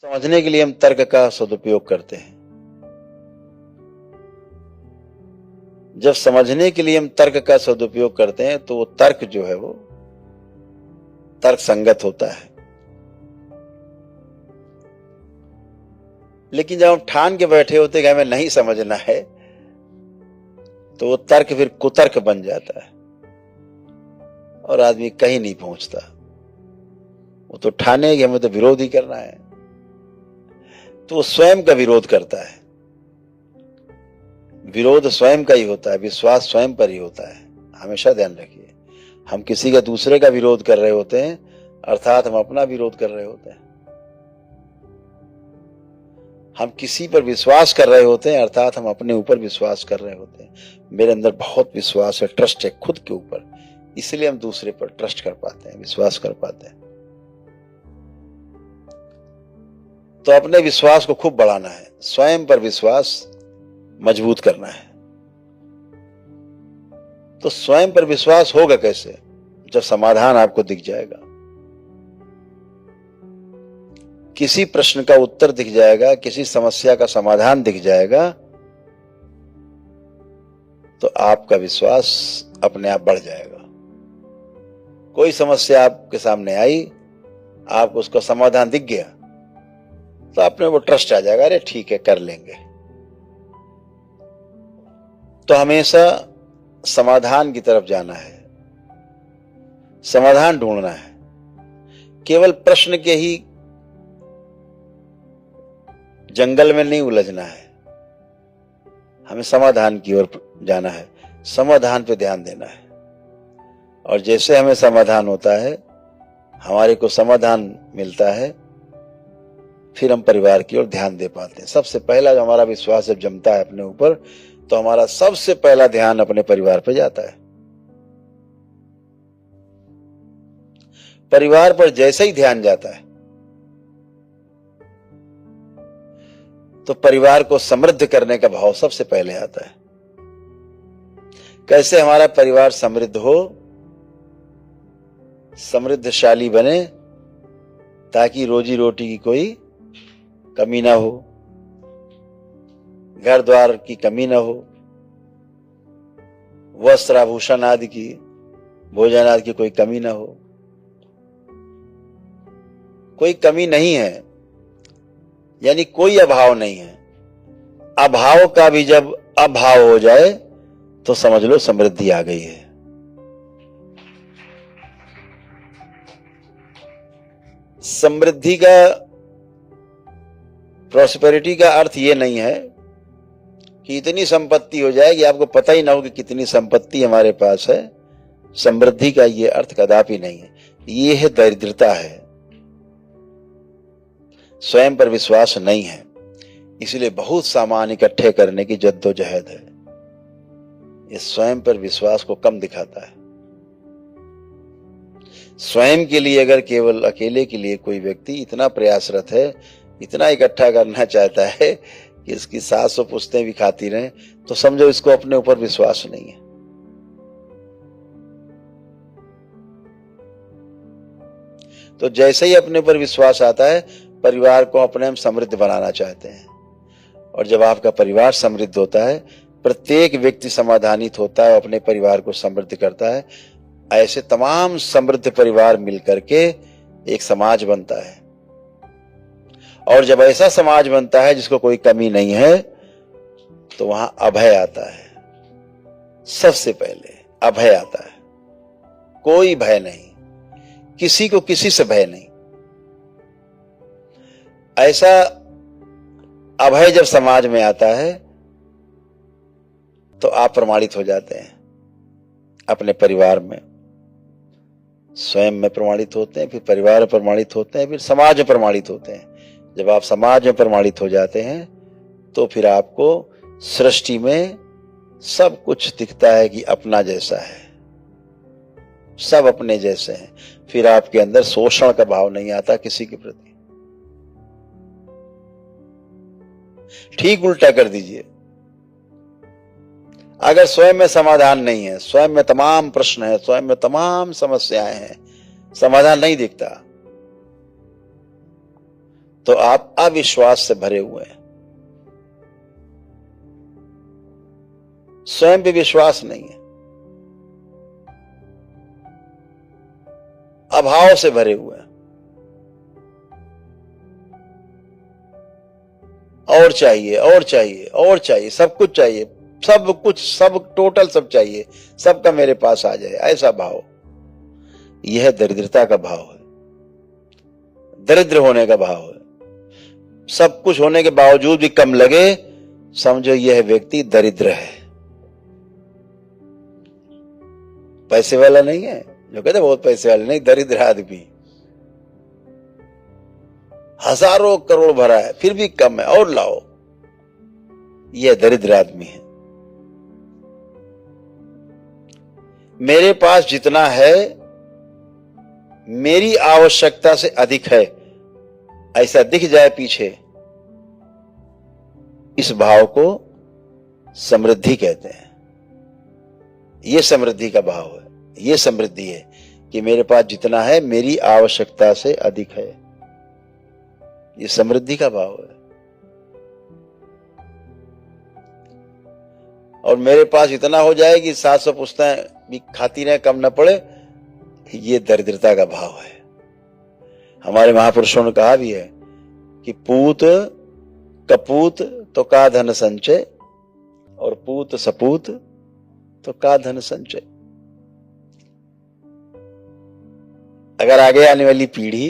समझने के लिए हम तर्क का सदुपयोग करते हैं। जब समझने के लिए हम तर्क का सदुपयोग करते हैं तो वो तर्क जो है वो तर्क संगत होता है। लेकिन जब हम ठान के बैठे होते कि हमें नहीं समझना है तो वो तर्क फिर कुतर्क बन जाता है और आदमी कहीं नहीं पहुंचता। वो तो ठाने कि हमें तो विरोध ही करना है, तो वो स्वयं का विरोध करता है। विरोध स्वयं का ही होता है, विश्वास स्वयं पर ही होता है। हमेशा ध्यान रखिए, हम किसी का दूसरे का विरोध कर रहे होते हैं अर्थात हम अपना विरोध कर रहे होते हैं। हम किसी पर विश्वास कर रहे होते हैं अर्थात हम अपने ऊपर विश्वास कर रहे होते हैं। मेरे अंदर बहुत विश्वास है, ट्रस्ट है खुद के ऊपर, इसलिए हम दूसरे पर ट्रस्ट कर पाते हैं, विश्वास कर पाते हैं। तो अपने विश्वास को खूब बढ़ाना है, स्वयं पर विश्वास मजबूत करना है। तो स्वयं पर विश्वास होगा कैसे? जब समाधान आपको दिख जाएगा, किसी प्रश्न का उत्तर दिख जाएगा, किसी समस्या का समाधान दिख जाएगा, तो आपका विश्वास अपने आप बढ़ जाएगा। कोई समस्या आपके सामने आई, आपको उसका समाधान दिख गया, तो अपने वो ट्रस्ट आ जाएगा, अरे ठीक है कर लेंगे। तो हमेशा समाधान की तरफ जाना है, समाधान ढूंढना है। केवल प्रश्न के ही जंगल में नहीं उलझना है, हमें समाधान की ओर जाना है, समाधान पे ध्यान देना है। और जैसे हमें समाधान होता है, हमारे को समाधान मिलता है, फिर हम परिवार की ओर ध्यान दे पाते हैं। सबसे पहला जो हमारा विश्वास जब जमता है अपने ऊपर, तो हमारा सबसे पहला ध्यान अपने परिवार पर जाता है। परिवार पर जैसे ही ध्यान जाता है तो परिवार को समृद्ध करने का भाव सबसे पहले आता है। कैसे हमारा परिवार समृद्ध हो, समृद्धशाली बने, ताकि रोजी रोटी की कोई कमी ना हो, घर द्वार की कमी ना हो, वस्त्र आभूषण आदि की, भोजन आदि की कोई कमी ना हो। कोई कमी नहीं है यानी कोई अभाव नहीं है। अभाव का भी जब अभाव हो जाए तो समझ लो समृद्धि आ गई है। समृद्धि का, प्रॉस्पेरिटी का अर्थ ये नहीं है कि इतनी संपत्ति हो जाए कि आपको पता ही ना हो कि कितनी संपत्ति हमारे पास है। समृद्धि का ये अर्थ कदापि नहीं है, ये है दरिद्रता है, स्वयं पर विश्वास नहीं है। इसलिए बहुत सामान इकट्ठे करने की जद्दोजहद है, ये स्वयं पर विश्वास को कम दिखाता है। स्वयं के लिए अगर केवल अकेले के लिए कोई व्यक्ति इतना प्रयासरत है, इतना इकट्ठा करना चाहता है कि इसकी 700 पुश्तें भी खाती रहें, तो समझो इसको अपने ऊपर विश्वास नहीं है। तो जैसे ही अपने ऊपर विश्वास आता है, परिवार को अपने हम समृद्ध बनाना चाहते हैं। और जब आपका परिवार समृद्ध होता है, प्रत्येक व्यक्ति समाधानित होता है, अपने परिवार को समृद्ध करता है। ऐसे तमाम समृद्ध परिवार मिलकर के एक समाज बनता है। और जब ऐसा समाज बनता है जिसको कोई कमी नहीं है, तो वहां अभय आता है। सबसे पहले अभय आता है, कोई भय नहीं, किसी को किसी से भय नहीं। ऐसा अभय जब समाज में आता है तो आप प्रमाणित हो जाते हैं अपने परिवार में, स्वयं में प्रमाणित होते हैं, फिर परिवार में प्रमाणित होते हैं, फिर समाज में प्रमाणित होते हैं। जब आप समाज में प्रमाणित हो जाते हैं तो फिर आपको सृष्टि में सब कुछ दिखता है कि अपना जैसा है, सब अपने जैसे हैं। फिर आपके अंदर शोषण का भाव नहीं आता किसी के प्रति। ठीक उल्टा कर दीजिए, अगर स्वयं में समाधान नहीं है, स्वयं में तमाम प्रश्न है, स्वयं में तमाम समस्याएं हैं, समाधान नहीं दिखता, तो आप अविश्वास से भरे हुए हैं, स्वयं पे विश्वास नहीं है, अभाव से भरे हुए हैं। और चाहिए और चाहिए और चाहिए, सब कुछ चाहिए, सब कुछ, सब टोटल सब चाहिए, सबका मेरे पास आ जाए, ऐसा भाव। यह दरिद्रता का भाव है, दरिद्र होने का भाव है। सब कुछ होने के बावजूद भी कम लगे, समझो यह व्यक्ति दरिद्र है। पैसे वाला नहीं है, जो कहते बहुत पैसे वाले नहीं, दरिद्र आदमी। हजारों करोड़ भरा है फिर भी कम है, और लाओ, यह दरिद्र आदमी है। मेरे पास जितना है मेरी आवश्यकता से अधिक है, ऐसा दिख जाए पीछे, इस भाव को समृद्धि कहते हैं। यह समृद्धि का भाव है, यह समृद्धि है कि मेरे पास जितना है मेरी आवश्यकता से अधिक है, यह समृद्धि का भाव है। और मेरे पास इतना हो जाए कि 700 पुस्तकें भी खाती रहे, कम न पड़े, ये दरिद्रता का भाव है। हमारे महापुरुषों ने कहा भी है कि पूत कपूत तो का धन संचय, और पूत सपूत तो का धन संचय। अगर आगे आने वाली पीढ़ी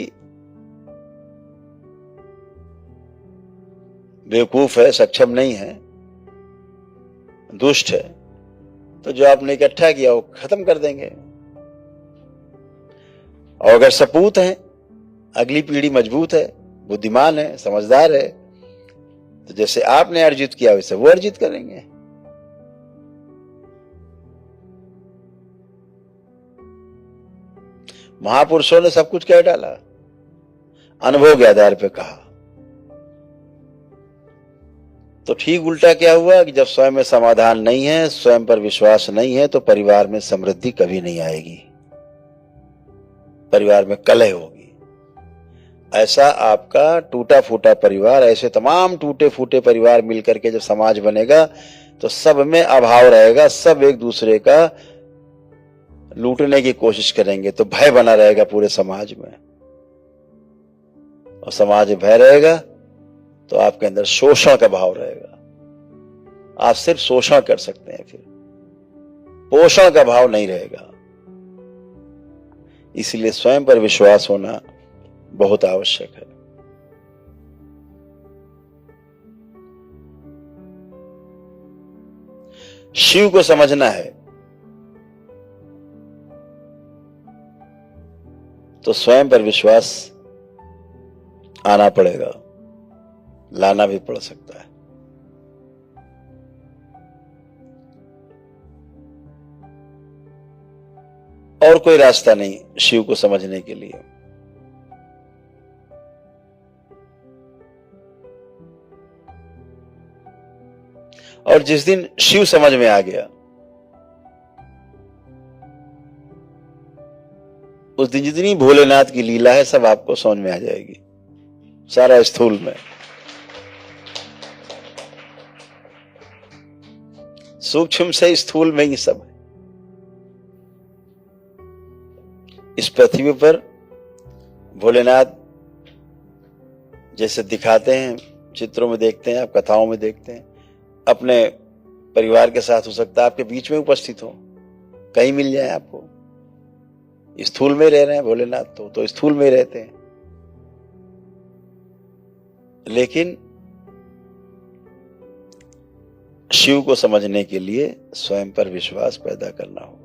बेवकूफ है, सक्षम नहीं है, दुष्ट है, तो जो आपने इकट्ठा किया वो खत्म कर देंगे। और अगर सपूत है, अगली पीढ़ी मजबूत है, बुद्धिमान है, समझदार है, तो जैसे आपने अर्जित किया वैसे वो अर्जित करेंगे। महापुरुषों ने सब कुछ कह डाला, अनुभव के आधार पे कहा। तो ठीक उल्टा क्या हुआ कि जब स्वयं में समाधान नहीं है, स्वयं पर विश्वास नहीं है, तो परिवार में समृद्धि कभी नहीं आएगी, परिवार में कलह होगी। ऐसा आपका टूटा फूटा परिवार, ऐसे तमाम टूटे फूटे परिवार मिलकर के जब समाज बनेगा तो सब में अभाव रहेगा, सब एक दूसरे का लूटने की कोशिश करेंगे, तो भय बना रहेगा पूरे समाज में। और समाज में भय रहेगा तो आपके अंदर शोषण का भाव रहेगा, आप सिर्फ शोषण कर सकते हैं, फिर पोषण का भाव नहीं रहेगा। इसलिए स्वयं पर विश्वास होना बहुत आवश्यक है। शिव को समझना है तो स्वयं पर विश्वास आना पड़ेगा, लाना भी पड़ सकता है। और कोई रास्ता नहीं शिव को समझने के लिए। और जिस दिन शिव समझ में आ गया, उस दिन जितनी भोलेनाथ की लीला है सब आपको समझ में आ जाएगी, सारा स्थूल में। सूक्ष्म से स्थूल में ही सब है। इस पृथ्वी पर भोलेनाथ जैसे दिखाते हैं, चित्रों में देखते हैं, आप कथाओं में देखते हैं, अपने परिवार के साथ हो सकता है आपके बीच में उपस्थित हो, कहीं मिल जाए आपको। स्थूल में रह रहे हैं भोलेनाथ, तो स्थूल में रहते हैं। लेकिन शिव को समझने के लिए स्वयं पर विश्वास पैदा करना होगा।